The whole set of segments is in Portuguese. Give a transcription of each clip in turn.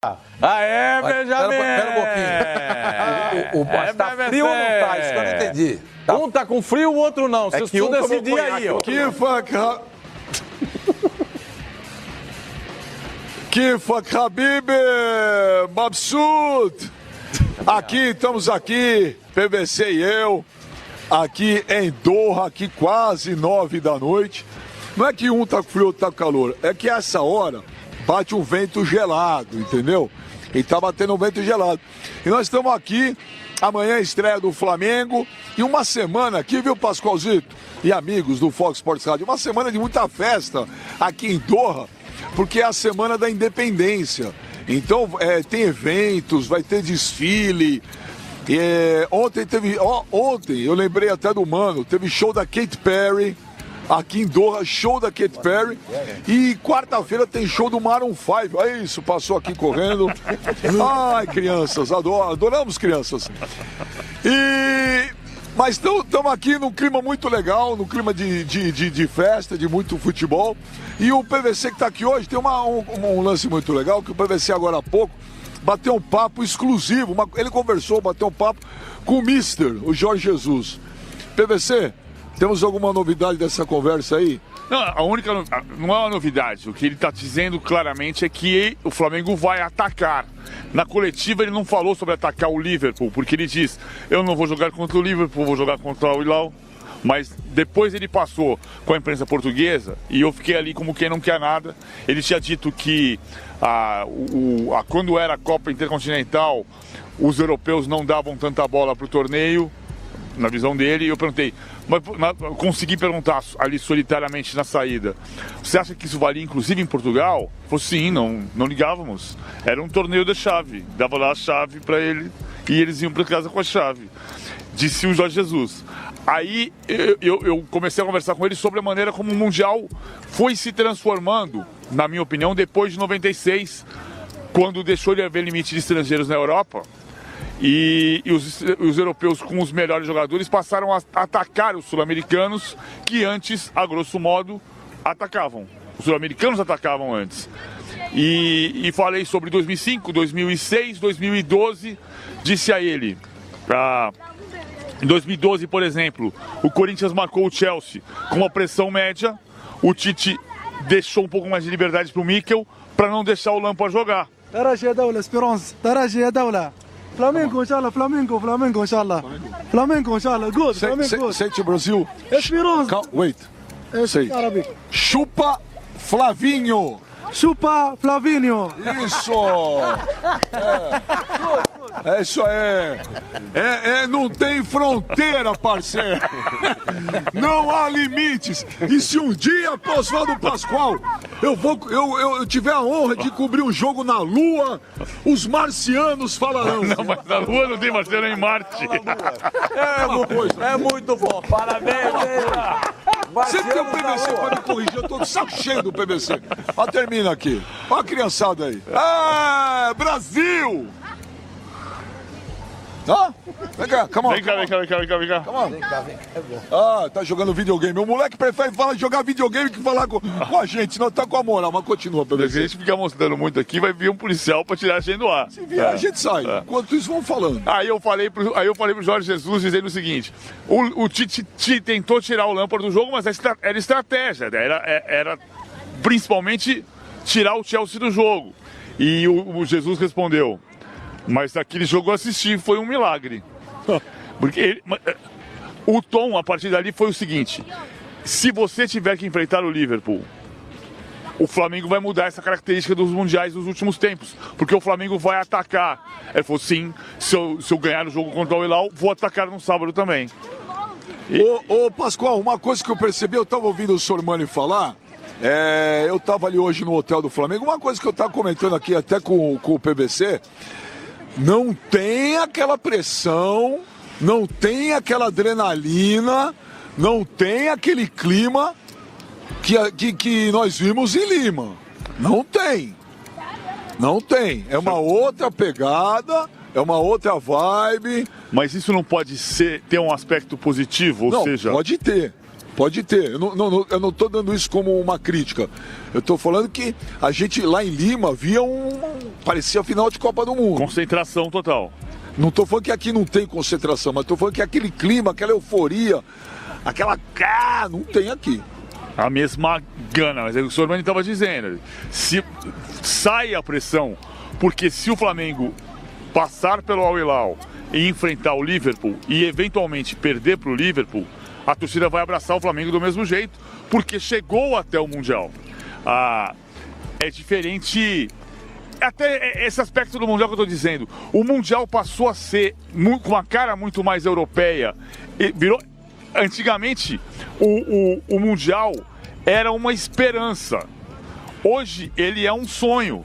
Aê, Benjamin! Pera um pouquinho. Mas tá frio ou não tá? Isso que eu não entendi. Tá. Um tá com frio, o outro não. Vocês que um precisam tomou decidir aí, ó. Kifak Habib, Mabsut. Estamos aqui, PVC e eu, aqui em Doha, aqui quase 9 da noite. Não é que um tá com frio, outro tá com calor, é que essa hora bate um vento gelado, entendeu? E tá batendo um vento gelado. E nós estamos aqui, amanhã é estreia do Flamengo, e uma semana aqui, viu, Pascoalzito? E amigos do Fox Sports Radio, uma semana de muita festa aqui em Doha, porque é a semana da independência. Então tem eventos, vai ter desfile. Ontem eu lembrei até do Mano, teve show da Katy Perry aqui em Doha, show da Katy Perry. E quarta-feira tem show do Maroon 5. É isso, passou aqui correndo. Ai, crianças, adoramos crianças. Mas estamos aqui num clima muito legal, num clima de festa, de muito futebol. E o PVC que está aqui hoje tem um lance muito legal, que o PVC agora há pouco bateu um papo exclusivo. Ele conversou, bateu um papo com o Mister, o Jorge Jesus. PVC, temos alguma novidade dessa conversa aí? Não, não é uma novidade. O que ele está dizendo claramente é que o Flamengo vai atacar. Na coletiva ele não falou sobre atacar o Liverpool, porque ele diz, eu não vou jogar contra o Liverpool, vou jogar contra o Hilal. Mas depois ele passou com a imprensa portuguesa e eu fiquei ali como quem não quer nada. Ele tinha dito que quando era a Copa Intercontinental, os europeus não davam tanta bola para o torneio, na visão dele, e eu perguntei, mas consegui perguntar ali solitariamente na saída, você acha que isso valia inclusive em Portugal? Ele falou, sim, não ligávamos, era um torneio da chave, dava lá a chave para ele e eles iam para casa com a chave, disse o Jorge Jesus. Aí eu comecei a conversar com ele sobre a maneira como o Mundial foi se transformando, na minha opinião, depois de 96, quando deixou de haver limite de estrangeiros na Europa. E os europeus com os melhores jogadores passaram a atacar os sul-americanos que antes, a grosso modo, atacavam. Os sul-americanos atacavam antes. E falei sobre 2005, 2006, 2012, disse a ele, em 2012, por exemplo, o Corinthians marcou o Chelsea com uma pressão média, o Tite deixou um pouco mais de liberdade para o Mikel para não deixar o Lampard jogar. درجة دولة اسبيرونس درجة دولة فلامينغو إن شاء الله فلامينغو إن شاء الله فلامينغو إن شاء الله good فلامينغو Say to Brazil. اسبيرونس Wait. Say. عربي Chupa Flavinho. Chupa Flavinho. Isso! É isso aí. Não tem fronteira, parceiro. Não há limites. E se um dia, Oswaldo Pascoal, eu tiver a honra de cobrir um jogo na Lua, os marcianos falarão. Não, mas na Lua não tem Marciano em Marte. É muito bom. Parabéns, Sempre tem o PVC para me corrigir. Eu tô de saco cheio do PVC. Termina aqui. Olha a criançada aí. Brasil! Vem cá, come on. Vem cá. Come on. Tá jogando videogame. O moleque prefere jogar videogame que falar com a gente, senão tá com a moral. Mas continua, Se a PVC. gente ficar mostrando muito aqui, vai vir um policial para tirar a gente do ar. Se vier, a gente sai. Enquanto isso, vão falando. Aí eu falei pro Jorge Jesus dizendo o seguinte, o Tite tentou tirar o Lampard do jogo, mas era estratégia, era principalmente tirar o Chelsea do jogo. E o Jesus respondeu, mas aquele jogo eu assisti, foi um milagre. Porque o tom a partir dali foi o seguinte, se você tiver que enfrentar o Liverpool, o Flamengo vai mudar essa característica dos mundiais dos últimos tempos, porque o Flamengo vai atacar. Ele falou, sim, se eu ganhar o jogo contra o Hilal, vou atacar no sábado também. Ô Pascoal, uma coisa que eu percebi, eu tava ouvindo o Sormani falar, eu tava ali hoje no hotel do Flamengo, uma coisa que eu tava comentando aqui até com o PVC, não tem aquela pressão, não tem aquela adrenalina, não tem aquele clima que nós vimos em Lima. Não tem. É uma outra pegada, é uma outra vibe. Mas isso não pode ter um aspecto positivo, ou seja... Pode ter. Pode ter. Eu não estou dando isso como uma crítica. Eu estou falando que a gente lá em Lima via parecia a final de Copa do Mundo. Concentração total. Não estou falando que aqui não tem concentração, mas estou falando que aquele clima, aquela euforia, aquela... não tem aqui. A mesma gana, mas é o que o senhor Mani estava dizendo. Se sai a pressão, porque se o Flamengo passar pelo Al Hilal e enfrentar o Liverpool e eventualmente perder para o Liverpool, a torcida vai abraçar o Flamengo do mesmo jeito, porque chegou até o Mundial. É diferente, até esse aspecto do Mundial que eu estou dizendo. O Mundial passou a ser com uma cara muito mais europeia. E virou, antigamente, o Mundial era uma esperança. Hoje ele é um sonho.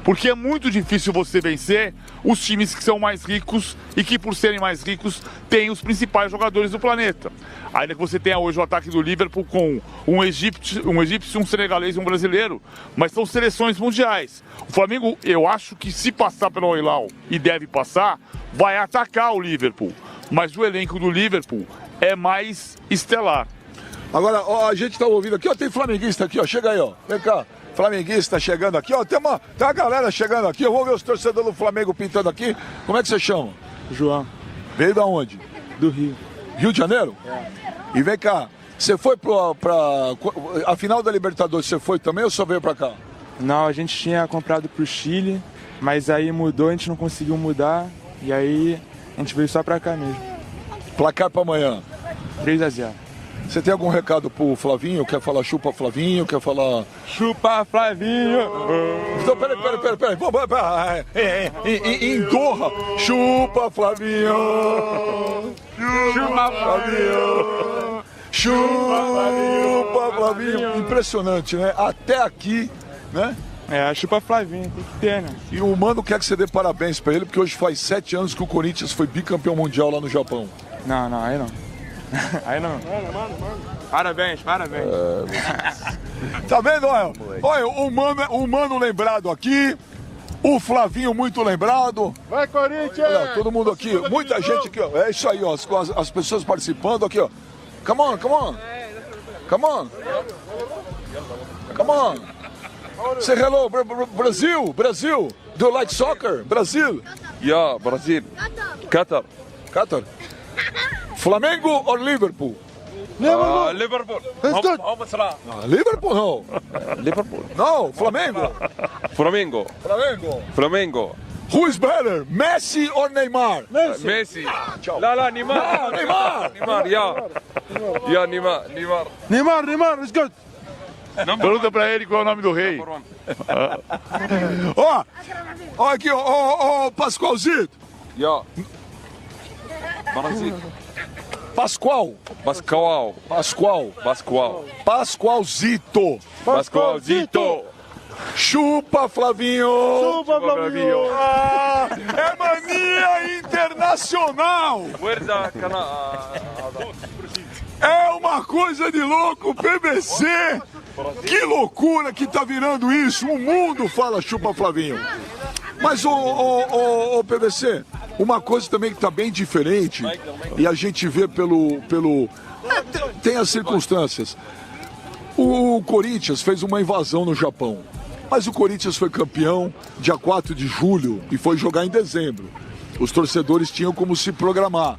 Porque é muito difícil você vencer os times que são mais ricos e que, por serem mais ricos, têm os principais jogadores do planeta. Ainda que você tenha hoje o ataque do Liverpool com um egípcio, um senegalês e um brasileiro, mas são seleções mundiais. O Flamengo, eu acho que se passar pelo Al Hilal, e deve passar, vai atacar o Liverpool. Mas o elenco do Liverpool é mais estelar. Agora, ó, a gente tá ouvindo aqui, ó, tem flamenguista aqui, ó, chega aí, ó, vem cá. Flamenguista chegando aqui, ó, tem uma galera chegando aqui, eu vou ver os torcedores do Flamengo pintando aqui. Como é que você chama? João, Veio da onde? do Rio. Rio de Janeiro? É. E vem cá, você foi a final da Libertadores, você foi também ou só veio pra cá? Não, a gente tinha comprado pro Chile, mas aí mudou, a gente não conseguiu mudar, e aí a gente veio só pra cá mesmo. Placar pra amanhã. 3-0. Você tem algum recado pro Flavinho? Quer falar chupa Flavinho? Quer falar... Chupa Flavinho! Então, peraí. Em Doha, chupa Flavinho! Chupa Flavinho! Chupa Flavinho! Impressionante, né? Até aqui, né? Chupa Flavinho, tem que ter, né? E o Mano quer que você dê parabéns pra ele, porque hoje faz 7 anos que o Corinthians foi bicampeão mundial lá no Japão. Não, aí não. Aí não. Parabéns. Tá vendo, olha, o Mano lembrado aqui, o Flavinho muito lembrado. Vai, Corinthians! Olha, todo mundo aqui, muita gente aqui, ó. É isso aí, ó, as pessoas participando aqui, ó. Come on. Say hello, Brazil. Do you like soccer? Brazil? Yeah, Brazil. Qatar. Flamengo or Liverpool? Liverpool. It's good. Liverpool no. Liverpool. No, Flamengo. Flamengo. Who is better, Messi or Neymar? Messi. La, Neymar. Neymar, yeah, Neymar. Neymar, it's good. Pergunta pra ele qual é o nome do rei. Ó aqui, ó, Pascoalzito. Yeah. Brasil. Pascoalzito. Chupa, Flavinho. É mania internacional. É uma coisa de louco, PVC. Que loucura que tá virando isso. O mundo fala chupa, Flavinho. Mas, o PVC, uma coisa também que tá bem diferente, e a gente vê tem as circunstâncias. O Corinthians fez uma invasão no Japão, mas o Corinthians foi campeão dia 4 de julho e foi jogar em dezembro. Os torcedores tinham como se programar.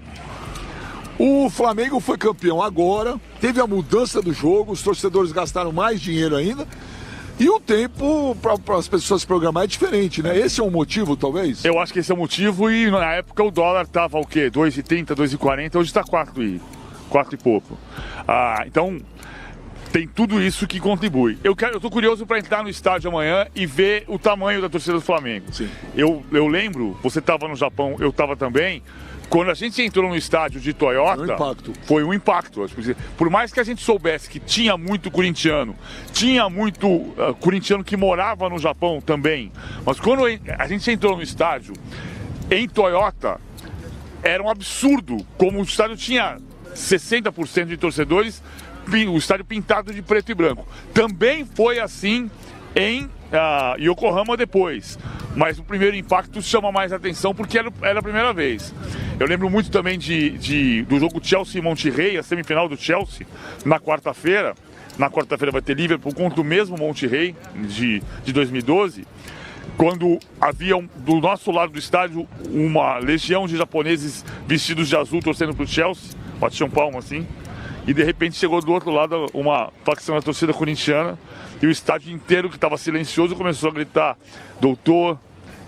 O Flamengo foi campeão agora, teve a mudança do jogo, os torcedores gastaram mais dinheiro ainda. E o tempo para as pessoas programar é diferente, né? Esse é um motivo, talvez? Eu acho que esse é o motivo, e na época o dólar estava o quê? 2,30, 2,40, hoje está 4 e pouco. Então, tem tudo isso que contribui. Eu tô curioso para entrar no estádio amanhã e ver o tamanho da torcida do Flamengo. Sim. Eu lembro, você estava no Japão, eu estava também. Quando a gente entrou no estádio de Toyota, foi um impacto. Por mais que a gente soubesse que tinha muito corintiano que morava no Japão também, mas quando a gente entrou no estádio, em Toyota, era um absurdo, como o estádio tinha 60% de torcedores, o estádio pintado de preto e branco. Também foi assim em Yokohama depois, mas o primeiro impacto chama mais atenção porque era a primeira vez. Eu lembro muito também do jogo Chelsea-Monterrey, a semifinal do Chelsea, na quarta-feira. Na quarta-feira vai ter Liverpool contra o mesmo Monterrey de 2012. Quando havia do nosso lado do estádio uma legião de japoneses vestidos de azul torcendo para o Chelsea, batiam palma assim, e de repente chegou do outro lado uma facção da torcida corintiana e o estádio inteiro, que estava silencioso, começou a gritar: doutor,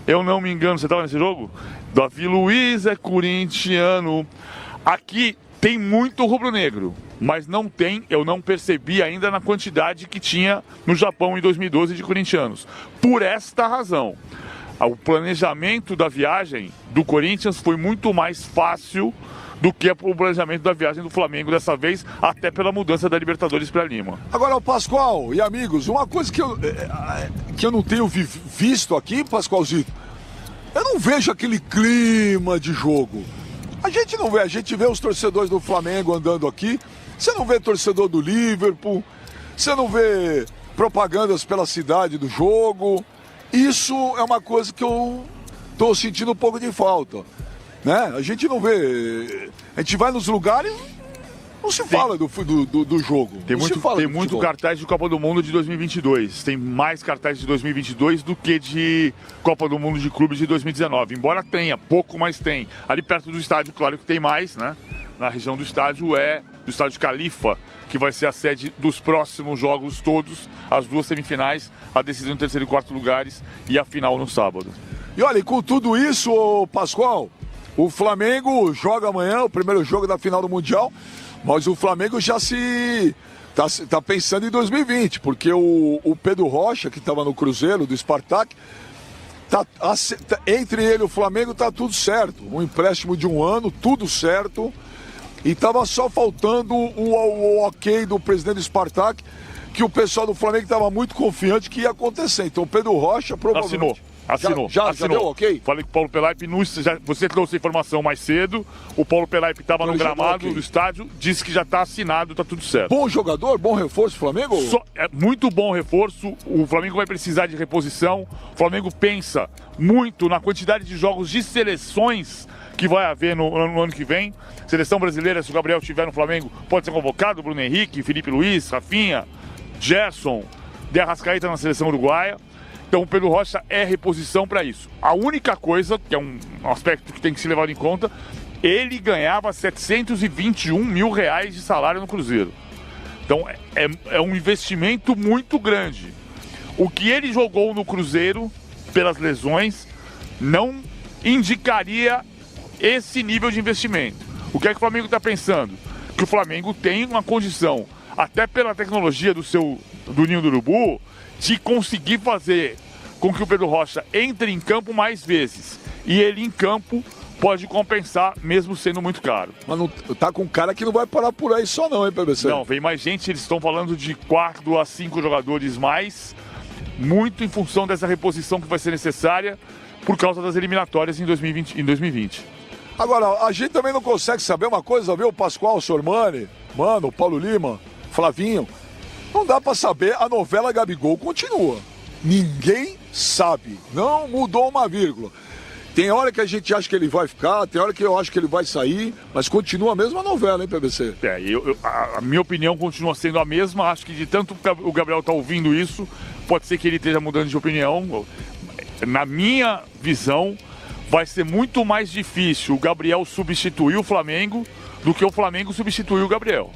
eu não me engano, você estava nesse jogo? Davi Luiz é corintiano. Aqui tem muito rubro-negro, mas eu não percebi ainda na quantidade que tinha no Japão em 2012 de corintianos. Por esta razão, o planejamento da viagem do Corinthians foi muito mais fácil do que o planejamento da viagem do Flamengo dessa vez, até pela mudança da Libertadores para Lima. Agora, o Pascoal e amigos, uma coisa que eu não tenho visto aqui, Pascoalzito, eu não vejo aquele clima de jogo. A gente não vê, a gente vê os torcedores do Flamengo andando aqui, você não vê torcedor do Liverpool, você não vê propagandas pela cidade do jogo. Isso é uma coisa que eu estou sentindo um pouco de falta, né? A gente não vê, a gente vai nos lugares, não se fala do jogo. Tem muito cartaz de Copa do Mundo de 2022. Tem mais cartaz de 2022 do que de Copa do Mundo de clubes de 2019. Embora tenha, pouco, mas tem. Ali perto do estádio, claro que tem mais, né? Na região do estádio do estádio Califa, que vai ser a sede dos próximos jogos todos, as duas semifinais, a decisão em terceiro e quarto lugares e a final no sábado. E olha, com tudo isso, Pascoal, o Flamengo joga amanhã, o primeiro jogo da final do Mundial. Mas o Flamengo já tá pensando em 2020, porque o Pedro Rocha, que estava no Cruzeiro, do Spartak, entre ele e o Flamengo tá tudo certo. Um empréstimo de 1 ano, tudo certo. E tava só faltando o ok do presidente do Spartak, que o pessoal do Flamengo estava muito confiante que ia acontecer. Então o Pedro Rocha provavelmente... Assinou. Já deu ok? Falei com o Paulo Pelaipe, você trouxe a informação mais cedo, o Paulo Pelaipe estava no gramado do estádio, disse que já está assinado, está tudo certo. Bom jogador, bom reforço do Flamengo? É muito bom reforço, o Flamengo vai precisar de reposição, o Flamengo pensa muito na quantidade de jogos de seleções que vai haver no ano que vem. Seleção brasileira, se o Gabriel estiver no Flamengo, pode ser convocado, Bruno Henrique, Felipe Luiz, Rafinha, Gerson, De Arrascaeta na seleção uruguaia. Então o Pedro Rocha é reposição para isso. A única coisa, que é um aspecto que tem que ser levado em conta, ele ganhava 721 mil reais de salário no Cruzeiro. Então é um investimento muito grande. O que ele jogou no Cruzeiro, pelas lesões, não indicaria esse nível de investimento. O que é que o Flamengo está pensando? Que o Flamengo tem uma condição, até pela tecnologia do Ninho do Urubu, de conseguir fazer com que o Pedro Rocha entre em campo mais vezes. E ele em campo pode compensar, mesmo sendo muito caro. Mas não, tá com um cara que não vai parar por aí só não, hein, PBC? Não, vem mais gente, eles estão falando de 4 a 5 jogadores mais, muito em função dessa reposição que vai ser necessária por causa das eliminatórias em 2020. Agora, a gente também não consegue saber uma coisa, viu? O Pascoal, o Sormani, mano, o Paulo Lima, Flavinho. Não dá pra saber, a novela Gabigol continua. Ninguém sabe, não mudou uma vírgula. Tem hora que a gente acha que ele vai ficar, tem hora que eu acho que ele vai sair, mas continua a mesma novela, hein, PBC? A minha opinião continua sendo a mesma, acho que de tanto o Gabriel tá ouvindo isso, pode ser que ele esteja mudando de opinião. Na minha visão, vai ser muito mais difícil o Gabriel substituir o Flamengo do que o Flamengo substituir o Gabriel.